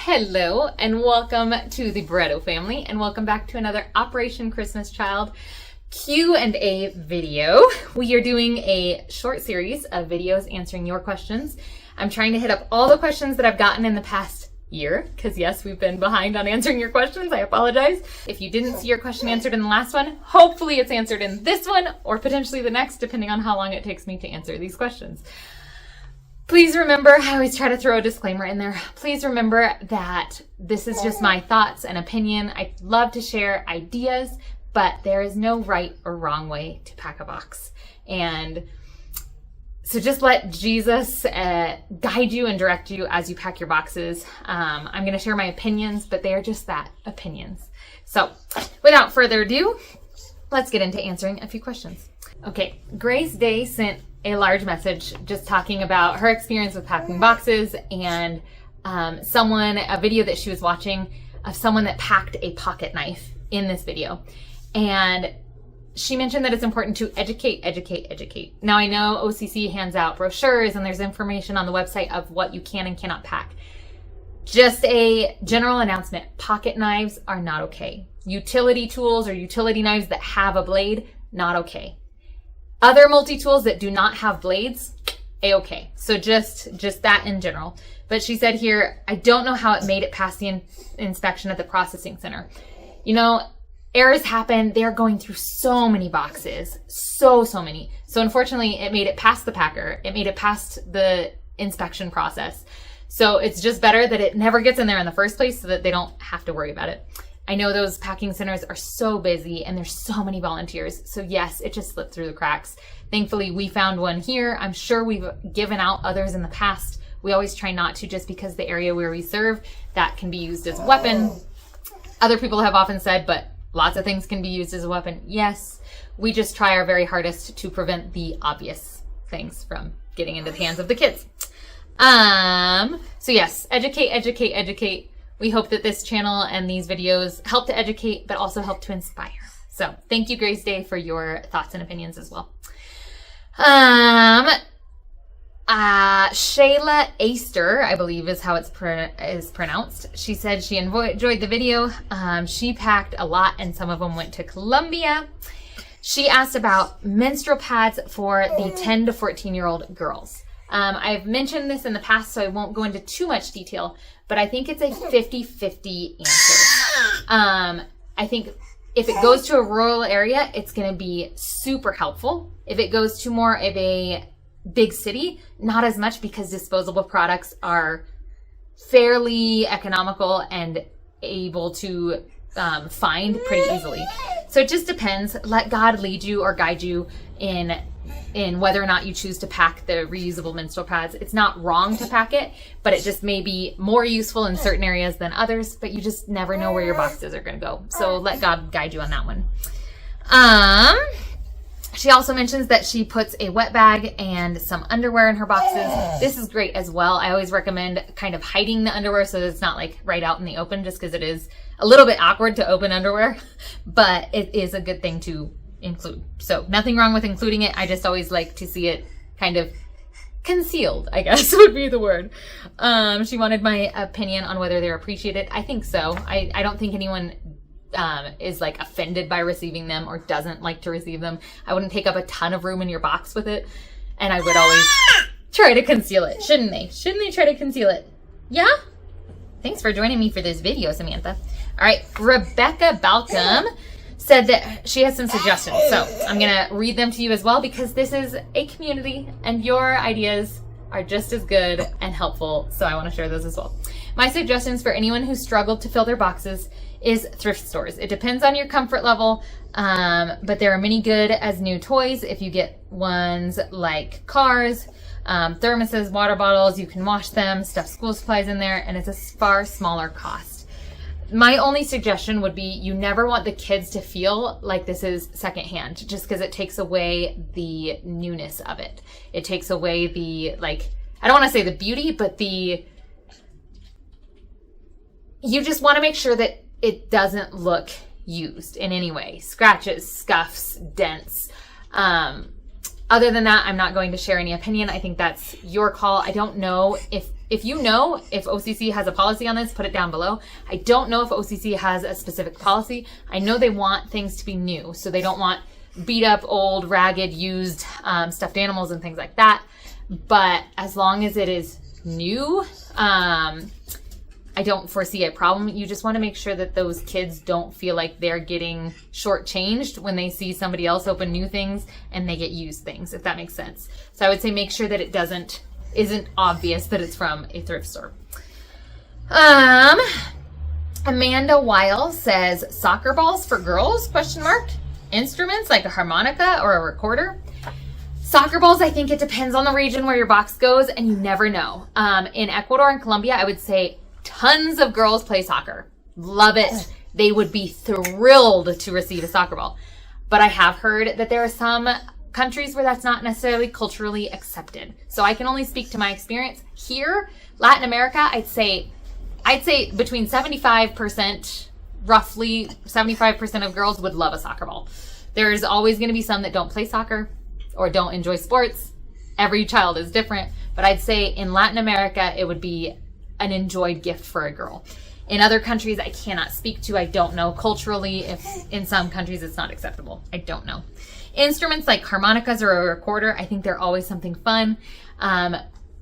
Hello and welcome to the Barreto family, and welcome back to another Operation Christmas Child Q&A video. We are doing a short series of videos answering your questions. I'm trying to hit up all the questions that I've gotten in the past year, because yes, we've been behind on answering your questions. I apologize. If you didn't see your question answered in the last one, hopefully it's answered in this one or potentially the next, depending on how long it takes me to answer these questions. Please remember, I always try to throw a disclaimer in there. Please remember that this is just my thoughts and opinion. I love to share ideas, but there is no right or wrong way to pack a box. And so just let Jesus guide you and direct you as you pack your boxes. I'm going to share my opinions, but they are just that, opinions. So without further ado, let's get into answering a few questions. Okay, Grace Day sent a large message just talking about her experience with packing boxes and a video that she was watching of someone that packed a pocket knife in this video. And she mentioned that it's important to educate. Now I know OCC hands out brochures and there's information on the website of what you can and cannot pack. Just a general announcement, pocket knives are not okay. Utility tools or utility knives that have a blade, not okay. Other multi-tools that do not have blades, a-okay. So just that in general. But she said here, I don't know how it made it past the inspection at the processing center. You know, errors happen. They're going through so many boxes, so many. So unfortunately, it made it past the packer. It made it past the inspection process. So it's just better that it never gets in there in the first place so that they don't have to worry about it. I know those packing centers are so busy and there's so many volunteers. So yes, it just slipped through the cracks. Thankfully, we found one here. I'm sure we've given out others in the past. We always try not to, just because the area where we serve, that can be used as a weapon. Other people have often said, but lots of things can be used as a weapon. Yes, we just try our very hardest to prevent the obvious things from getting into the hands of the kids. So yes, educate. We hope that this channel and these videos help to educate, but also help to inspire. So thank you, Grace Day, for your thoughts and opinions as well. Shayla Aster, I believe is how it's pronounced. She said she enjoyed the video. She packed a lot and some of them went to Colombia. She asked about menstrual pads for the 10 to 14-year-old girls. I've mentioned this in the past, so I won't go into too much detail, but I think it's a 50-50 answer. I think if it goes to a rural area, it's going to be super helpful. If it goes to more of a big city, not as much, because disposable products are fairly economical and able to find pretty easily. So it just depends. Let God lead you or guide you in whether or not you choose to pack the reusable menstrual pads. It's not wrong to pack it, but it just may be more useful in certain areas than others, but you just never know where your boxes are going to go. So let God guide you on that one. She also mentions that she puts a wet bag and some underwear in her boxes. This is great as well. I always recommend kind of hiding the underwear so that it's not like right out in the open, just because it is a little bit awkward to open underwear, but it is a good thing to include. So nothing wrong with including it. I just always like to see it kind of concealed, I guess would be the word. She wanted my opinion on whether they're appreciated. I think so. I don't think anyone is like offended by receiving them or doesn't like to receive them. I wouldn't take up a ton of room in your box with it, and I would always try to conceal it. Shouldn't they? Shouldn't they try to conceal it? Yeah? Thanks for joining me for this video, Samantha. All right, Rebecca Balcom said that she has some suggestions. So I'm going to read them to you as well, because this is a community and your ideas are just as good and helpful. So I want to share those as well. My suggestions for anyone who struggled to fill their boxes is thrift stores. It depends on your comfort level, but there are many good as new toys. If you get ones like cars, thermoses, water bottles, you can wash them, stuff school supplies in there, and it's a far smaller cost. My only suggestion would be you never want the kids to feel like this is secondhand, just because it takes away the newness of it. It takes away the, like, I don't want to say the beauty, but you just want to make sure that it doesn't look used in any way. Scratches, scuffs, dents, Other than that, I'm not going to share any opinion. I think that's your call. I don't know if you know if OCC has a policy on this, put it down below. I don't know if OCC has a specific policy. I know they want things to be new, so they don't want beat up, old, ragged, used stuffed animals and things like that. But as long as it is new, I don't foresee a problem. You just want to make sure that those kids don't feel like they're getting shortchanged when they see somebody else open new things and they get used things, if that makes sense. So I would say make sure that it isn't obvious that it's from a thrift store. Amanda Weil says, soccer balls for girls, ? Instruments like a harmonica or a recorder. Soccer balls, I think it depends on the region where your box goes, and you never know. In Ecuador and Colombia, I would say tons of girls play soccer. Love it. They would be thrilled to receive a soccer ball. But I have heard that there are some countries where that's not necessarily culturally accepted. So I can only speak to my experience. Here, Latin America, I'd say between 75%, roughly 75% of girls would love a soccer ball. There's always going to be some that don't play soccer or don't enjoy sports. Every child is different. But I'd say in Latin America, it would be an enjoyed gift for a girl. In other countries, I cannot speak to. I don't know culturally if in some countries it's not acceptable. I don't know. Instruments like harmonicas or a recorder, I think they're always something fun.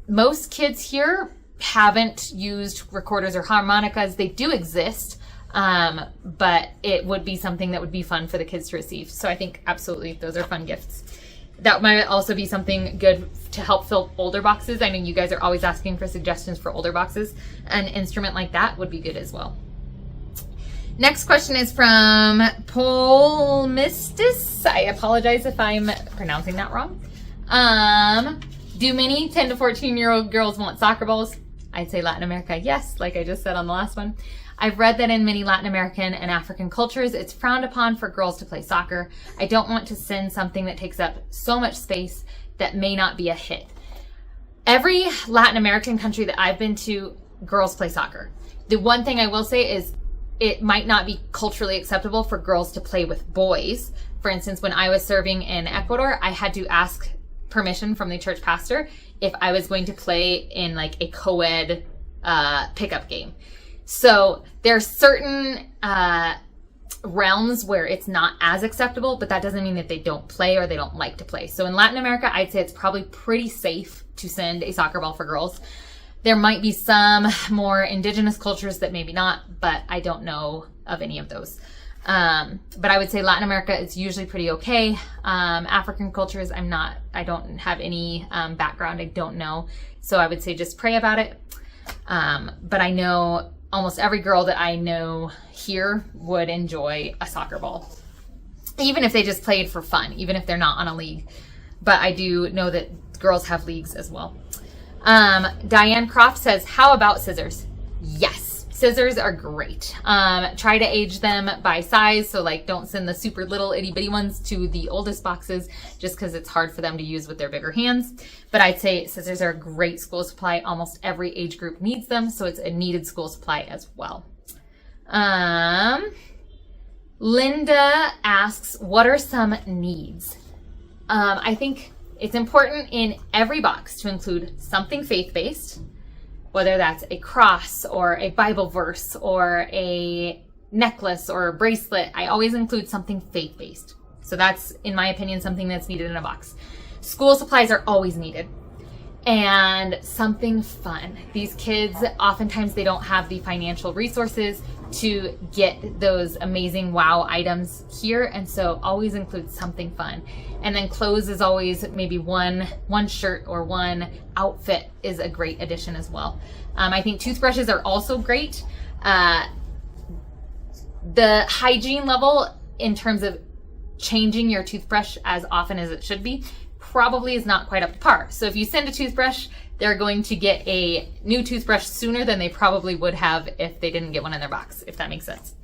Most kids here haven't used recorders or harmonicas. They do exist, but it would be something that would be fun for the kids to receive. So I think absolutely those are fun gifts. That might also be something good to help fill older boxes. I know you guys are always asking for suggestions for older boxes. An instrument like that would be good as well. Next question is from Polmistis. I apologize if I'm pronouncing that wrong. Do many 10 to 14-year-old girls want soccer balls? I'd say Latin America, yes, like I just said on the last one. I've read that in many Latin American and African cultures, it's frowned upon for girls to play soccer. I don't want to send something that takes up so much space that may not be a hit. Every Latin American country that I've been to, girls play soccer. The one thing I will say is it might not be culturally acceptable for girls to play with boys. For instance, when I was serving in Ecuador, I had to ask permission from the church pastor if I was going to play in like a co-ed pickup game. So there are certain realms where it's not as acceptable, but that doesn't mean that they don't play or they don't like to play. So in Latin America, I'd say it's probably pretty safe to send a soccer ball for girls. There might be some more indigenous cultures that maybe not, but I don't know of any of those. But I would say Latin America is usually pretty okay. African cultures, I don't have any background. I don't know. So I would say just pray about it. But I know almost every girl that I know here would enjoy a soccer ball, even if they just played for fun, even if they're not on a league. But I do know that girls have leagues as well. Diane Croft says, how about scissors? Yes, scissors are great. Try to age them by size. So like don't send the super little itty bitty ones to the oldest boxes just because it's hard for them to use with their bigger hands. But I'd say scissors are a great school supply. Almost every age group needs them. So it's a needed school supply as well. Linda asks, what are some needs? I think it's important in every box to include something faith-based, whether that's a cross or a Bible verse or a necklace or a bracelet. I always include something faith-based. So that's, in my opinion, something that's needed in a box. School supplies are always needed. And something fun. These kids, oftentimes they don't have the financial resources to get those amazing wow items here. And so always include something fun. And then clothes is always maybe one shirt or one outfit is a great addition as well. I think toothbrushes are also great. The hygiene level in terms of changing your toothbrush as often as it should be probably is not quite up to par. So if you send a toothbrush, they're going to get a new toothbrush sooner than they probably would have if they didn't get one in their box, if that makes sense.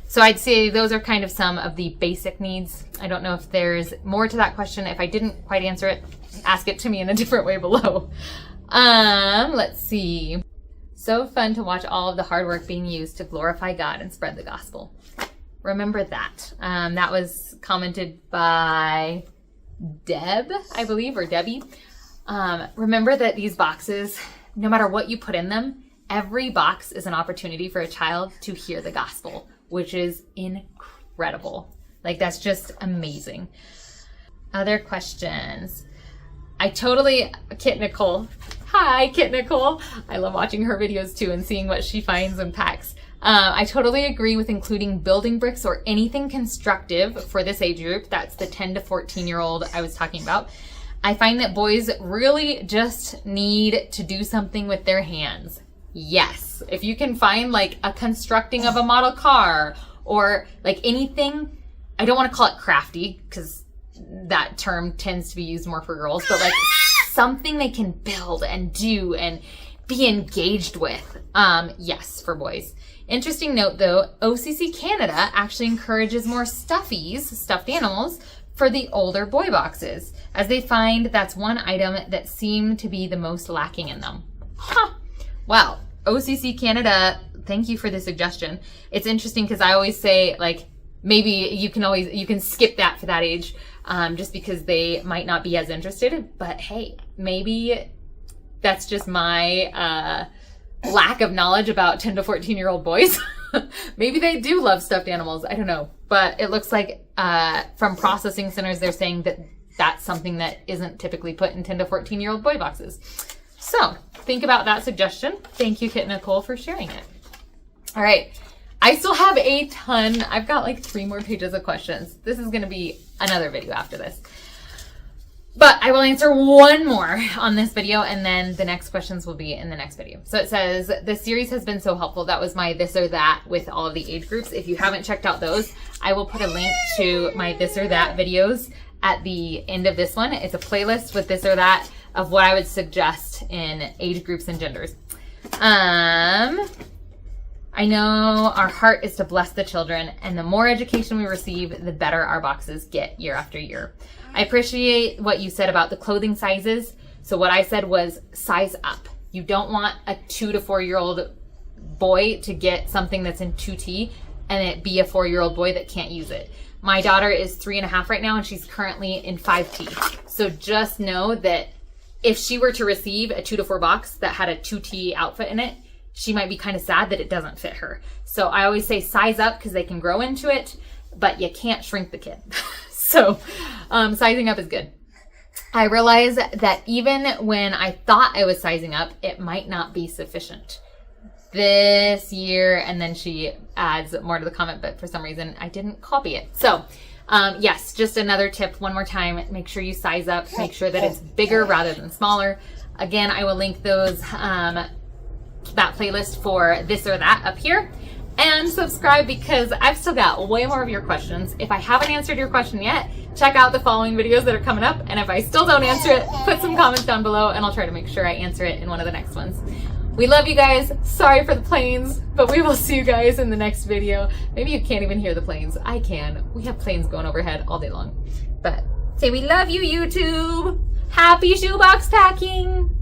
So I'd say those are kind of some of the basic needs. I don't know if there's more to that question. If I didn't quite answer it, ask it to me in a different way below. Let's see. So fun to watch all of the hard work being used to glorify God and spread the gospel. Remember that. That was commented by Deb, I believe, or Debbie. Remember that these boxes, no matter what you put in them, every box is an opportunity for a child to hear the gospel, which is incredible. Like, that's just amazing. Other questions. Kit Nicole. Hi, Kit Nicole. I love watching her videos too and seeing what she finds and packs. I totally agree with including building bricks or anything constructive for this age group. That's the 10 to 14-year-old I was talking about. I find that boys really just need to do something with their hands. Yes. If you can find like a constructing of a model car or like anything, I don't want to call it crafty because that term tends to be used more for girls, but like something they can build and do and be engaged with. Yes, for boys. Interesting note though, OCC Canada actually encourages more stuffed animals, for the older boy boxes, as they find that's one item that seemed to be the most lacking in them. Huh. Wow. OCC Canada, thank you for the suggestion. It's interesting because I always say, like, maybe you can skip that for that age, just because they might not be as interested. But hey, maybe that's just my lack of knowledge about 10 to 14-year-old boys. Maybe they do love stuffed animals. I don't know. But it looks like from processing centers, they're saying that that's something that isn't typically put in 10 to 14-year-old boy boxes. So think about that suggestion. Thank you, Kit Nicole, for sharing it. All right. I still have a ton. I've got like 3 more pages of questions. This is going to be another video after this. But I will answer one more on this video, and then the next questions will be in the next video. So it says, the series has been so helpful. That was my this or that with all of the age groups. If you haven't checked out those, I will put a link to my this or that videos at the end of this one. It's a playlist with this or that of what I would suggest in age groups and genders. I know our heart is to bless the children, and the more education we receive, the better our boxes get year after year. I appreciate what you said about the clothing sizes. So what I said was size up. You don't want a 2 to 4-year-old boy to get something that's in 2T and it be a 4-year-old boy that can't use it. My daughter is 3.5 right now, and she's currently in 5T. So just know that if she were to receive a 2 to 4 box that had a 2T outfit in it, she might be kind of sad that it doesn't fit her. So I always say size up because they can grow into it, but you can't shrink the kid. So sizing up is good. I realize that even when I thought I was sizing up, it might not be sufficient this year. And then she adds more to the comment, but for some reason I didn't copy it. So yes, just another tip one more time. Make sure you size up. Make sure that it's bigger rather than smaller. Again, I will link those, that playlist for this or that up here. And subscribe because I've still got way more of your questions. If I haven't answered your question yet, check out the following videos that are coming up. And if I still don't answer it, put some comments down below and I'll try to make sure I answer it in one of the next ones. We love you guys. Sorry for the planes, but we will see you guys in the next video. Maybe you can't even hear the planes. I can. We have planes going overhead all day long. But say we love you, YouTube. Happy shoebox packing.